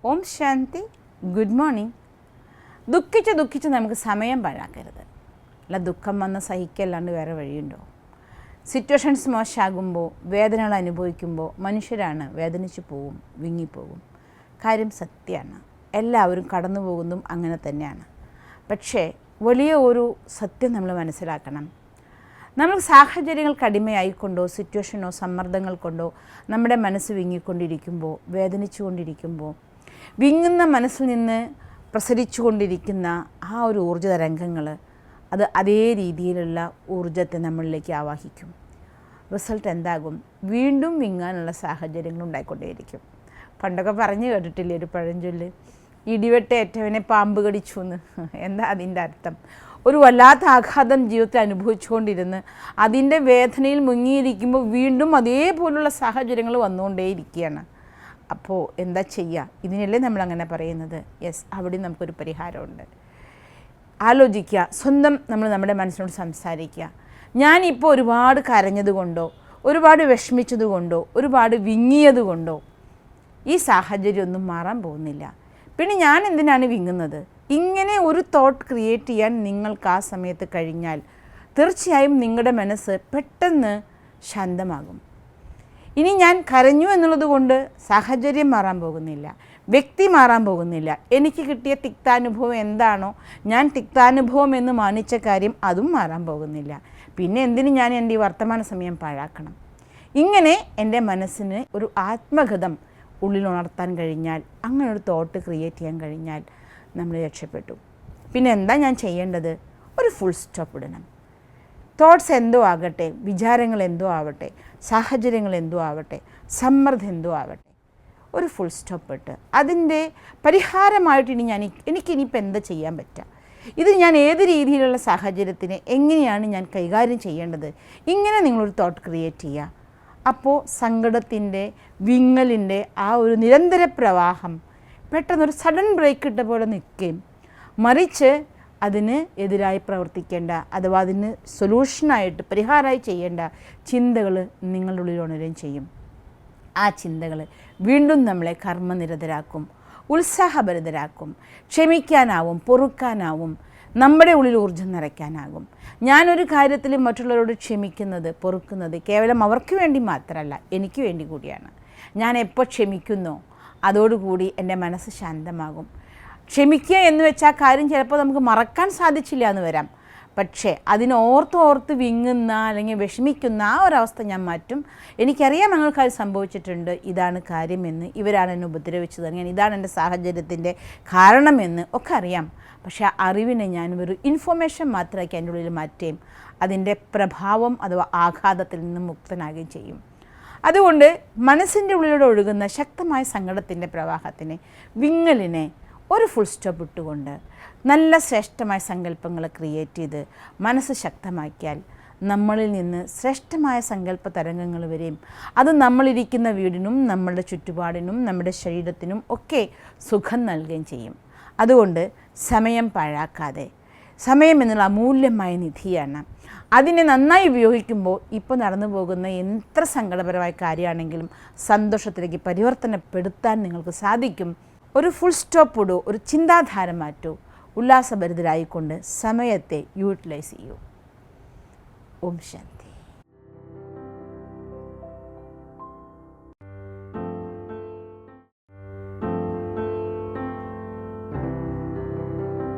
Om Shanti. Good morning. ദുഃഖിച്ച് നമുക്ക് സമയം പാഴാക്കരുത്. അല്ല, ദുഃഖം വന്ന് സഹിക്കല്ലാണ്ട് വേറെ വഴിയുണ്ടോ? സിറ്റുവേഷൻസ് മോശമാകുമ്പോൾ, വേദനകൾ അനുഭവിക്കുമ്പോൾ മനുഷ്യരാണ് വേദനിച്ചു പോവും, വിങ്ങിപ്പോകും. കാര്യം സത്യമാണ്, എല്ലാവരും കടന്നു പോകുന്നതും അങ്ങനെ തന്നെയാണ്. പക്ഷേ വലിയ ഒരു സത്യം നമ്മൾ മനസ്സിലാക്കണം. നമ്മൾ സാഹചര്യങ്ങൾക്ക് അടിമയായിക്കൊണ്ടോ സിറ്റുവേഷനോ സമ്മർദ്ദങ്ങൾ കൊണ്ടോ നമ്മുടെ മനസ്സ് വിങ്ങിക്കൊണ്ടിരിക്കുമ്പോൾ, വേദനിച്ചു കൊണ്ടിരിക്കുമ്പോൾ, വിങ്ങുന്ന മനസ്സിൽ നിന്ന് പ്രസരിച്ചു കൊണ്ടിരിക്കുന്ന ആ ഒരു ഊർജ്ജ തരംഗങ്ങൾ അത് അതേ രീതിയിലുള്ള ഊർജ്ജത്തെ നമ്മളിലേക്ക് ആവാഹിക്കും. റിസൾട്ട് എന്താകും? വീണ്ടും വിങ്ങാനുള്ള സാഹചര്യങ്ങൾ ഉണ്ടായിക്കൊണ്ടേയിരിക്കും. പണ്ടൊക്കെ പറഞ്ഞു കേട്ടിട്ടില്ലേ ഒരു പഴഞ്ചൊല്ല്, ഇടിവെട്ടേറ്റവനെ പാമ്പ് കടിച്ചു എന്ന്. എന്താ അതിൻ്റെ അർത്ഥം? ഒരു വല്ലാത്ത ആഘാതം ജീവിതത്തിൽ അനുഭവിച്ചുകൊണ്ടിരുന്ന് അതിൻ്റെ വേദനയിൽ മുങ്ങിയിരിക്കുമ്പോൾ വീണ്ടും അതേപോലുള്ള സാഹചര്യങ്ങൾ വന്നുകൊണ്ടേയിരിക്കുകയാണ്. അപ്പോൾ എന്താ ചെയ്യുക? ഇതിനല്ലേ നമ്മളങ്ങനെ പറയുന്നത്. യെസ്, അവിടെ നമുക്കൊരു പരിഹാരമുണ്ട്. ആലോചിക്കുക, സ്വന്തം നമ്മൾ നമ്മുടെ മനസ്സിനോട് സംസാരിക്കുക. ഞാനിപ്പോൾ ഒരുപാട് കരഞ്ഞതുകൊണ്ടോ, ഒരുപാട് വിഷമിച്ചതുകൊണ്ടോ, ഒരുപാട് വിങ്ങിയതുകൊണ്ടോ ഈ സാഹചര്യമൊന്നും മാറാൻ പോകുന്നില്ല. പിന്നെ ഞാൻ എന്തിനാണ് വിങ്ങുന്നത്? ഇങ്ങനെ ഒരു തോട്ട് ക്രിയേറ്റ് ചെയ്യാൻ നിങ്ങൾക്ക് ആ സമയത്ത് കഴിഞ്ഞാൽ തീർച്ചയായും നിങ്ങളുടെ മനസ്സ് പെട്ടെന്ന് ശാന്തമാകും. ഇനി ഞാൻ കരഞ്ഞു എന്നുള്ളത് കൊണ്ട് സാഹചര്യം മാറാൻ പോകുന്നില്ല, വ്യക്തി മാറാൻ പോകുന്നില്ല. എനിക്ക് കിട്ടിയ തിക്താനുഭവം എന്താണോ, ഞാൻ തിക്താനുഭവം എന്ന് മാനിച്ച കാര്യം അതും മാറാൻ പോകുന്നില്ല. പിന്നെ എന്തിന് ഞാൻ എൻ്റെ ഈ വർത്തമാന സമയം പാഴാക്കണം? ഇങ്ങനെ എൻ്റെ മനസ്സിന് ഒരു ആത്മഗതം ഉള്ളിൽ ഉണർത്താൻ കഴിഞ്ഞാൽ, അങ്ങനെ ഒരു തോട്ട് ക്രിയേറ്റ് ചെയ്യാൻ കഴിഞ്ഞാൽ നമ്മൾ രക്ഷപ്പെട്ടു. പിന്നെ എന്താ ഞാൻ ചെയ്യേണ്ടത്? ഒരു ഫുൾ സ്റ്റോപ്പ് ഇടണം. തോട്ട്സ് എന്തോ ആകട്ടെ, വിചാരങ്ങൾ എന്തോ ആവട്ടെ, സാഹചര്യങ്ങൾ എന്തോ ആവട്ടെ, സമ്മർദ്ദം എന്തോ ആവട്ടെ, ഒരു ഫുൾ സ്റ്റോപ്പ് ഇട്ട് അതിൻ്റെ പരിഹാരമായിട്ട് എനിക്കിനിയിപ്പോൾ എന്താ ചെയ്യാൻ പറ്റുക? ഇത് ഞാൻ ഏത് രീതിയിലുള്ള സാഹചര്യത്തിനെ എങ്ങനെയാണ് ഞാൻ കൈകാര്യം ചെയ്യേണ്ടത്? ഇങ്ങനെ നിങ്ങളൊരു തോട്ട് ക്രിയേറ്റ് ചെയ്യുക. അപ്പോൾ സങ്കടത്തിൻ്റെ, വിങ്ങലിൻ്റെ ആ ഒരു നിരന്തര പ്രവാഹം പെട്ടെന്നൊരു സഡൻ ബ്രേക്ക് ഇട്ട പോലെ നിൽക്കുകയും, മറിച്ച് അതിന് എതിരായി പ്രവർത്തിക്കേണ്ട, അഥവാ അതിന് സൊല്യൂഷനായിട്ട് പരിഹാരമായി ചെയ്യേണ്ട ചിന്തകൾ നിങ്ങളുടെ ഉള്ളിൽ ഉണരുകയും ചെയ്യും. ആ ചിന്തകൾ വീണ്ടും നമ്മളെ കർമ്മനിരതരാക്കും, ഉത്സാഹഭരിതരാക്കും. ക്ഷമിക്കാനാവും, പൊറുക്കാനാവും, നമ്മുടെ ഉള്ളിൽ ഊർജ്ജം നിറയ്ക്കാനാകും. ഞാനൊരു കാര്യത്തിൽ മറ്റുള്ളവരോട് ക്ഷമിക്കുന്നത്, പൊറുക്കുന്നത് കേവലം അവർക്ക് വേണ്ടി മാത്രമല്ല, എനിക്ക് വേണ്ടി കൂടിയാണ്. ഞാൻ എപ്പോൾ ക്ഷമിക്കുന്നോ അതോടുകൂടി എൻ്റെ മനസ്സ് ശാന്തമാകും. ക്ഷമിക്കുക എന്ന് വെച്ചാൽ കാര്യം ചിലപ്പോൾ നമുക്ക് മറക്കാൻ സാധിച്ചില്ല എന്ന് വരാം. പക്ഷേ അതിനോർത്ത് വിങ്ങുന്ന അല്ലെങ്കിൽ വിഷമിക്കുന്ന ആ ഒരവസ്ഥ ഞാൻ മാറ്റും. എനിക്കറിയാം ഞങ്ങൾക്കത് സംഭവിച്ചിട്ടുണ്ട്, ഇതാണ് കാര്യമെന്ന്, ഇവരാണ് എന്നെ ഉപദ്രവിച്ചത്, അങ്ങനെ ഇതാണ് എൻ്റെ സാഹചര്യത്തിൻ്റെ കാരണമെന്ന് ഒക്കെ അറിയാം. പക്ഷേ ആ അറിവിനെ ഞാൻ ഒരു ഇൻഫോർമേഷൻ മാത്രമാക്കി എൻ്റെ ഉള്ളിൽ മാറ്റുകയും അതിൻ്റെ പ്രഭാവം അഥവാ ആഘാതത്തിൽ നിന്ന് മുക്തനാകുകയും ചെയ്യും. അതുകൊണ്ട് മനസ്സിൻ്റെ ഉള്ളിലൂടെ ഒഴുകുന്ന ശക്തമായ സങ്കടത്തിൻ്റെ പ്രവാഹത്തിനെ, വിങ്ങലിനെ ഒരു ഫുൾ സ്റ്റോപ്പ് ഇട്ടുകൊണ്ട് നല്ല ശ്രേഷ്ഠമായ സങ്കല്പങ്ങൾ ക്രിയേറ്റ് ചെയ്ത് മനസ്സ് ശക്തമാക്കിയാൽ നമ്മളിൽ നിന്ന് ശ്രേഷ്ഠമായ സങ്കല്പ തരംഗങ്ങൾ വരെയും അത് നമ്മളിരിക്കുന്ന വീടിനും നമ്മളുടെ ചുറ്റുപാടിനും നമ്മുടെ ശരീരത്തിനും ഒക്കെ സുഖം നൽകുകയും ചെയ്യും. അതുകൊണ്ട് സമയം പാഴാക്കാതെ, സമയം എന്നുള്ള അമൂല്യമായ നിധിയാണ്. അതിനെ നന്നായി ഉപയോഗിക്കുമ്പോൾ ഇപ്പോൾ നടന്നു പോകുന്ന എത്ര സങ്കടപരമായ കാര്യമാണെങ്കിലും സന്തോഷത്തിലേക്ക് പരിവർത്തനപ്പെടുത്താൻ നിങ്ങൾക്ക് സാധിക്കും. ഒരു ഫുൾ സ്റ്റോപ്പ് ഇടൂ, ഒരു ചിന്താധാര മാറ്റൂ, ഉല്ലാസഭരിതരായിക്കൊണ്ട് സമയത്തെ യൂട്ടിലൈസ് ചെയ്യൂ. ഓം ശാന്തി.